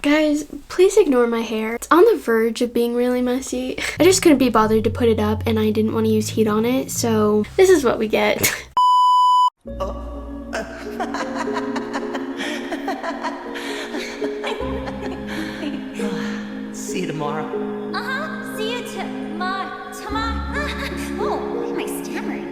Guys, please ignore my hair. It's on the verge of being really messy. I just couldn't be bothered to put it up and I didn't want to use heat on it, so this is what we get. See you tomorrow. See you tomorrow. Oh, my stammering.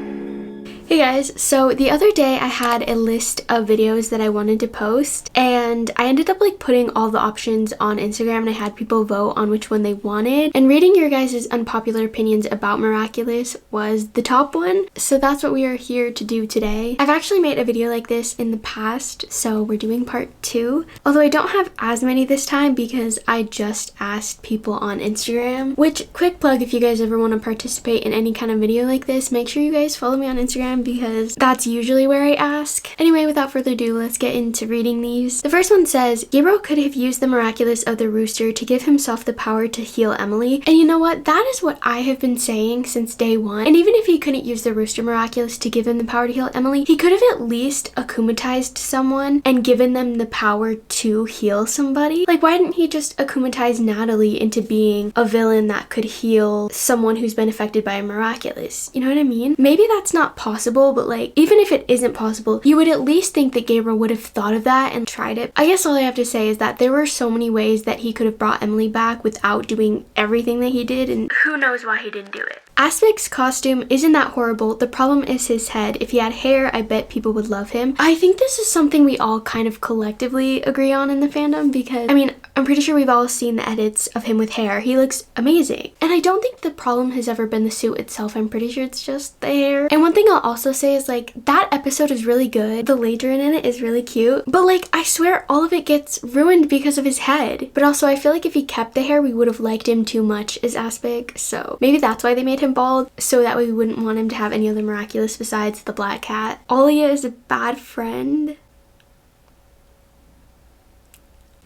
Hey guys, so the other day I had a list of videos that I wanted to post and I ended up like putting all the options on Instagram and I had people vote on which one they wanted, and reading your guys' unpopular opinions about Miraculous was the top one, so that's what we are here to do today. I've actually made a video like this in the past, so we're doing part 2, although I don't have as many this time because I just asked people on Instagram, which, quick plug, if you guys ever want to participate in any kind of video like this, make sure you guys follow me on Instagram because that's usually where I ask. Anyway, without further ado, let's get into reading these. The first one says, Gabriel could have used the Miraculous of the Rooster to give himself the power to heal Emily. And you know what? That is what I have been saying since day one. And even if he couldn't use the Rooster Miraculous to give him the power to heal Emily, he could have at least akumatized someone and given them the power to heal somebody. Like, why didn't he just akumatize Natalie into being a villain that could heal someone who's been affected by a Miraculous? You know what I mean? Maybe that's not possible, but like, even if it isn't possible, you would at least think that Gabriel would have thought of that and tried it. I guess all I have to say is that there were so many ways that he could have brought Emily back without doing everything that he did, and who knows why he didn't do it. Aspecs Costume isn't that horrible. The problem is his head. If he had hair, I bet people would love him. I think this is something we all kind of collectively agree on in the fandom because, I mean, I'm pretty sure we've all seen the edits of him with hair. He looks amazing. And I don't think the problem has ever been the suit itself. I'm pretty sure it's just the hair. And one thing I'll also say is like, that episode is really good. The Ladybug in it is really cute. But like, I swear all of it gets ruined because of his head. But also, I feel like if he kept the hair, we would have liked him too much as Aspec. So maybe that's why they made him bald, so that way we wouldn't want him to have any other Miraculous besides the black cat. Alia is a bad friend.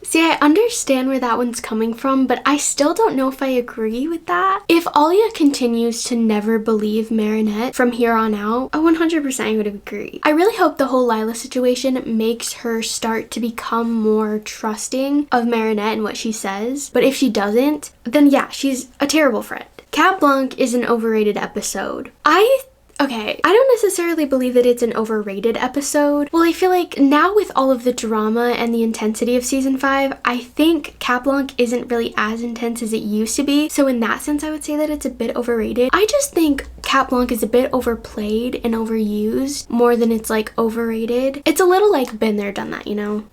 See, I understand where that one's coming from, but I still don't know if I agree with that. If Alia continues to never believe Marinette from here on out, 100% I would agree. I really hope the whole Lila situation makes her start to become more trusting of Marinette and what she says. But if she doesn't, then yeah, she's a terrible friend. Cat Blanc is an overrated episode. Okay, I don't necessarily believe that it's an overrated episode. Well, I feel like now with all of the drama and the intensity of season 5, I think Cat Blanc isn't really as intense as it used to be. So in that sense, I would say that it's a bit overrated. I just think Cat Blanc is a bit overplayed and overused more than it's like overrated. It's a little like been there, done that, you know?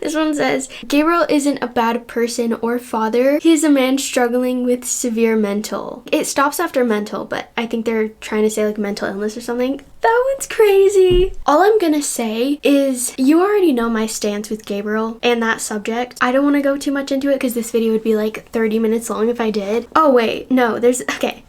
This one says, Gabriel isn't a bad person or father. He is a man struggling with severe mental. It stops after mental, but I think they're trying to say like mental illness or something. That one's crazy. All I'm gonna say is you already know my stance with Gabriel and that subject. I don't want to go too much into it because this video would be like 30 minutes long if I did. Oh wait, no, okay.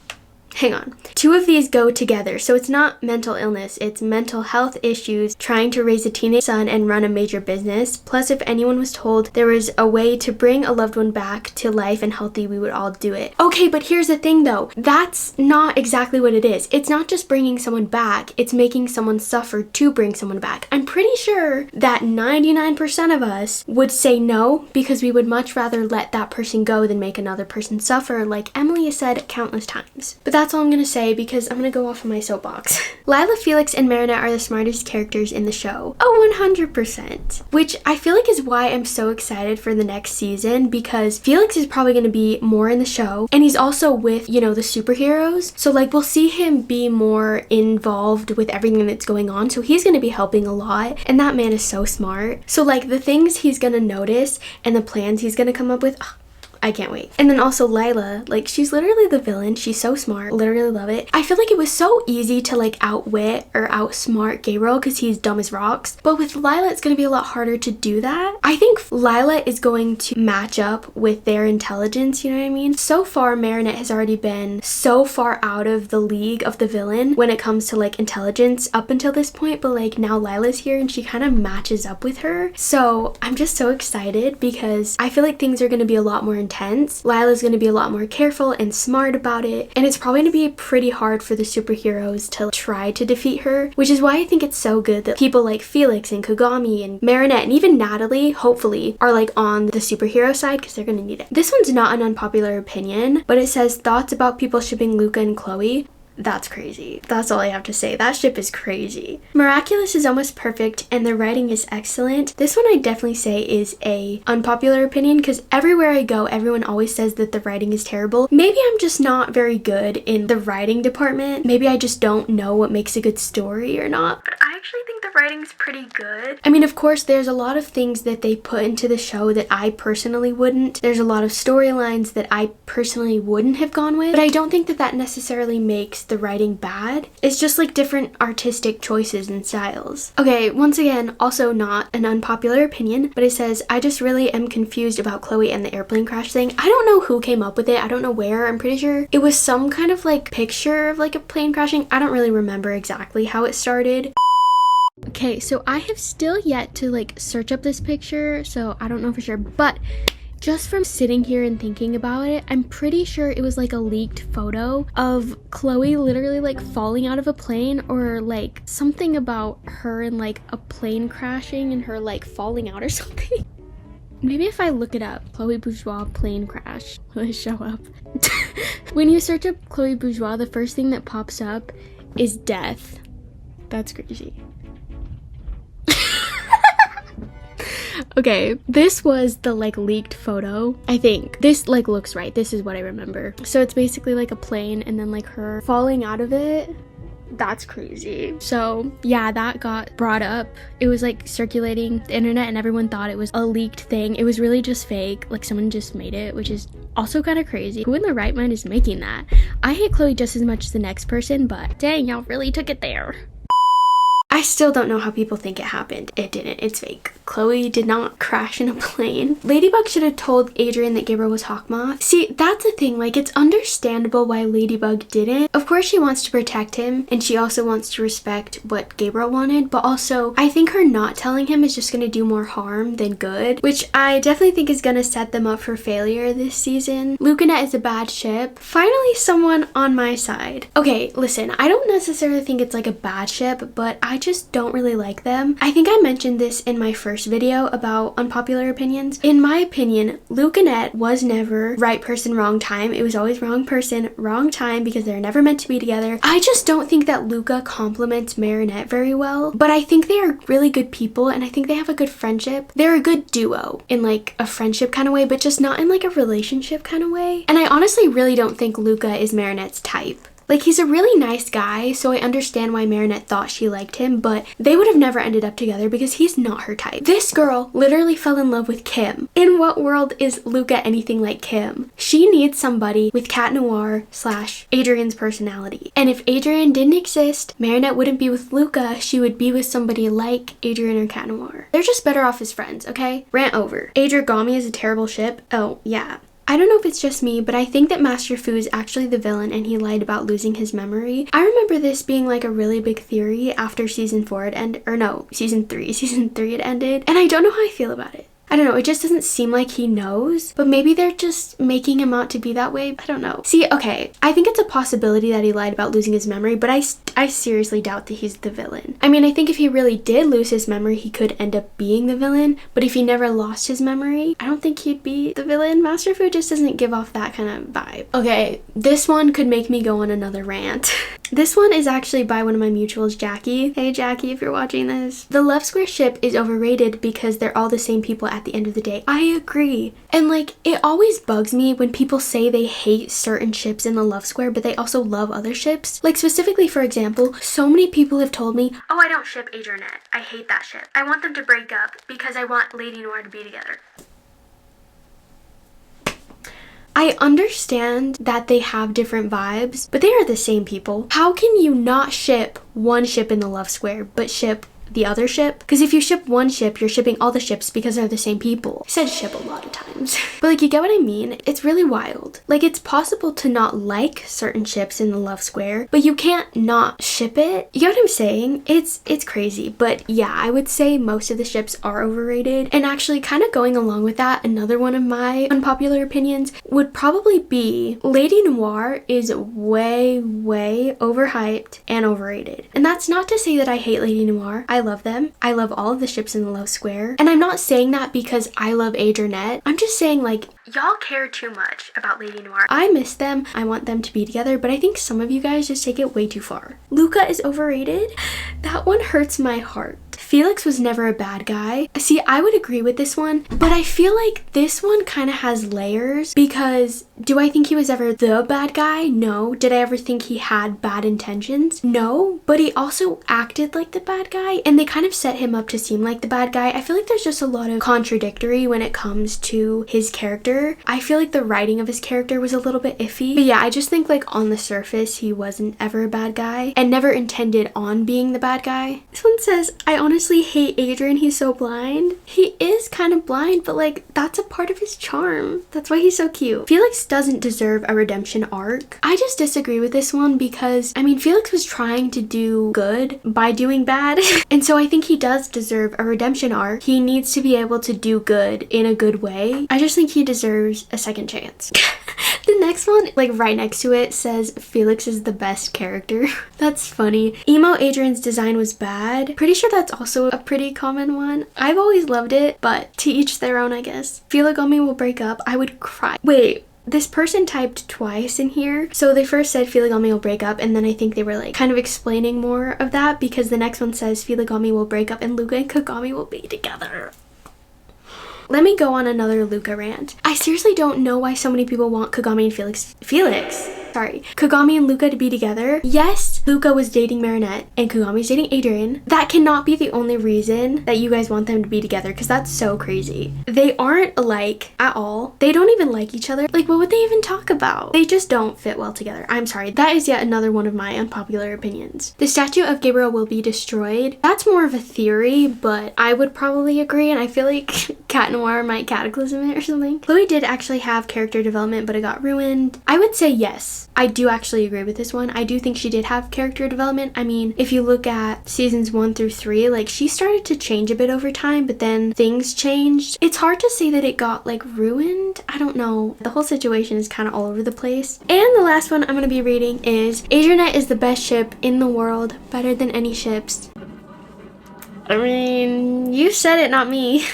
Hang on. 2 of these go together. So it's not mental illness, it's mental health issues, trying to raise a teenage son and run a major business. Plus, if anyone was told there was a way to bring a loved one back to life and healthy, we would all do it. Okay, but here's the thing though. That's not exactly what it is. It's not just bringing someone back, it's making someone suffer to bring someone back. I'm pretty sure that 99% of us would say no because we would much rather let that person go than make another person suffer, like Emily has said countless times. But that's all I'm gonna say because I'm gonna go off of my soapbox. Lila, Felix, and Marinette are the smartest characters in the show. 100%. Which I feel like is why I'm so excited for the next season, because Felix is probably gonna be more in the show and he's also with, you know, the superheroes. So like we'll see him be more involved with everything that's going on. So he's gonna be helping a lot, and that man is so smart. So like the things he's gonna notice and the plans he's gonna come up with, I can't wait. And then also Lila, like she's literally the villain. She's so smart, literally love it. I feel like it was so easy to like outwit or outsmart Gabriel because he's dumb as rocks. But with Lila, it's gonna be a lot harder to do that. I think Lila is going to match up with their intelligence, you know what I mean? So far, Marinette has already been so far out of the league of the villain when it comes to like intelligence up until this point, but like now Lila's here and she kind of matches up with her. So I'm just so excited because I feel like things are gonna be a lot more intense. Lila's gonna be a lot more careful and smart about it, and it's probably gonna be pretty hard for the superheroes to try to defeat her, which is why I think it's so good that people like Felix and Kagami and Marinette and even Natalie, hopefully, are like on the superhero side because they're gonna need it. This one's not an unpopular opinion, but it says thoughts about people shipping Luca and Chloe. That's crazy. That's all I have to say. That ship is crazy. Miraculous is almost perfect and the writing is excellent. This one I definitely say is a unpopular opinion because everywhere I go, everyone always says that the writing is terrible. Maybe I'm just not very good in the writing department. Maybe I just don't know what makes a good story or not. But I actually think the writing's pretty good. I mean, of course, there's a lot of things that they put into the show that I personally wouldn't. There's a lot of storylines that I personally wouldn't have gone with, but I don't think that that necessarily makes the writing bad. It's just like different artistic choices and styles. Okay, once again, also not an unpopular opinion, but it says, I just really am confused about Chloe and the airplane crash thing. I don't know who came up with it. I don't know where. I'm pretty sure it was some kind of like picture of like a plane crashing. I don't really remember exactly how it started. Okay, so I have still yet to like search up this picture, so I don't know for sure, but just from sitting here and thinking about it, I'm pretty sure it was like a leaked photo of Chloe literally like falling out of a plane, or like something about her and like a plane crashing and her like falling out or something. Maybe if I look it up, Chloe Bourgeois plane crash, will it show up? When you search up Chloe Bourgeois, the first thing that pops up is death. That's crazy. Okay, this was the like leaked photo. I think this like looks right. This is what I remember. So it's basically like a plane and then like her falling out of it. That's crazy. So yeah, that got brought up. It was like circulating the internet and everyone thought it was a leaked thing. It was really just fake. Like someone just made it, which is also kind of crazy. Who in their right mind is making that? I hate Chloe just as much as the next person, but dang, y'all really took it there. I still don't know how people think it happened. It didn't. It's fake. Chloe did not crash in a plane. Ladybug should have told Adrian that Gabriel was Hawkmoth. See, that's the thing. Like, it's understandable why Ladybug didn't. Of course, she wants to protect him, and she also wants to respect what Gabriel wanted, but also, I think her not telling him is just going to do more harm than good, which I definitely think is going to set them up for failure this season. Lucette is a bad ship. Finally, someone on my side. Okay, listen, I don't necessarily think it's like a bad ship, but I just don't really like them. I think I mentioned this in my first video about unpopular opinions. In my opinion, Lucette was never right person, wrong time. It was always wrong person, wrong time because they're never meant to be together. I just don't think that Luca compliments Marinette very well, but I think they are really good people and I think they have a good friendship. They're a good duo in like a friendship kind of way, but just not in like a relationship kind of way. And I honestly really don't think Luca is Marinette's type. Like, he's a really nice guy, so I understand why Marinette thought she liked him, but they would have never ended up together because he's not her type. This girl literally fell in love with Kim. In what world is Luca anything like Kim? She needs somebody with Cat Noir / Adrian's personality. And if Adrian didn't exist, Marinette wouldn't be with Luca, she would be with somebody like Adrian or Cat Noir. They're just better off as friends, okay? Rant over. Arigami is a terrible ship. Oh, yeah. I don't know if it's just me, but I think that Master Fu is actually the villain and he lied about losing his memory. I remember this being like a really big theory after season 4 had ended, or no, season 3 had ended, and I don't know how I feel about it. I don't know, it just doesn't seem like he knows, but maybe they're just making him out to be that way. I don't know. See, okay, I think it's a possibility that he lied about losing his memory, but I seriously doubt that he's the villain. I mean, I think if he really did lose his memory, he could end up being the villain, but if he never lost his memory, I don't think he'd be the villain. Master Fu just doesn't give off that kind of vibe. Okay, this one could make me go on another rant. This one is actually by one of my mutuals, Jackie. Hey Jackie, if you're watching this. The Love Square ship is overrated because they're all the same people at the end of the day. I agree. And like, it always bugs me when people say they hate certain ships in the Love Square, but they also love other ships. Like specifically, for example, so many people have told me, oh, I don't ship Adrianette. I hate that ship. I want them to break up because I want Lady Noir to be together. I understand that they have different vibes, but they are the same people. How can you not ship one ship in the Love Square, but ship the other ship? Because if you ship one ship, you're shipping all the ships because they're the same people. I said ship a lot of times. sometimes. But like, you get what I mean? It's really wild. Like, it's possible to not like certain ships in the love square, but you can't not ship it. You get what I'm saying? It's crazy. But yeah, I would say most of the ships are overrated. And actually, kind of going along with that, another one of my unpopular opinions would probably be Lady Noir is way overhyped and overrated. And that's not to say that I hate Lady Noir. I love them. I love all of the ships in the love square. And I'm not saying that because I love Adrianette. I'm just saying, like, y'all care too much about Lady Noir. I miss them. I want them to be together, but I think some of you guys just take it way too far. Luca is overrated. That one hurts my heart. Felix was never a bad guy. See, I would agree with this one, but I feel like this one kind of has layers because do I think he was ever the bad guy? No. Did I ever think he had bad intentions? No. But he also acted like the bad guy and they kind of set him up to seem like the bad guy. I feel like there's just a lot of contradictory when it comes to his character. I feel like the writing of his character was a little bit iffy. But yeah, I just think like on the surface, he wasn't ever a bad guy and never intended on being the bad guy. This one says, I honestly hate Adrian. He's so blind. He is kind of blind, but like that's a part of his charm. That's why he's so cute. Felix doesn't deserve a redemption arc. I just disagree with this one because I mean Felix was trying to do good by doing bad and so I think he does deserve a redemption arc. He needs to be able to do good in a good way. I just think he deserves a second chance. The next one, like right next to it, says Felix is the best character. That's funny. Emo Adrian's design was bad. Pretty sure that's also a pretty common one. I've always loved it, but to each their own, I guess. Figami will break up. I would cry. Wait. This person typed twice in here. So they first said Figami will break up and then I think they were like kind of explaining more of that because the next one says Figami will break up and Luca and Kagami will be together. Let me go on another Luca rant. I seriously don't know why so many people want Kagami and Kagami and Luca to be together. Yes, Luca was dating Marinette and Kagami's dating Adrian. That cannot be the only reason that you guys want them to be together because that's so crazy. They aren't alike at all. They don't even like each other. Like, what would they even talk about? They just don't fit well together. I'm sorry. That is yet another one of my unpopular opinions. The statue of Gabriel will be destroyed. That's more of a theory, but I would probably agree and I feel like Cat Noir might cataclysm it or something. Chloe did actually have character development, but it got ruined. I would say yes. I do actually agree with this one. I do think she did have character development. I mean, if you look at seasons 1 through 3, like she started to change a bit over time, but then things changed. It's hard to say that it got like ruined. I don't know. The whole situation is kind of all over the place. And the last one I'm going to be reading is Adrianette is the best ship in the world, better than any ships. I mean, you said it, not me.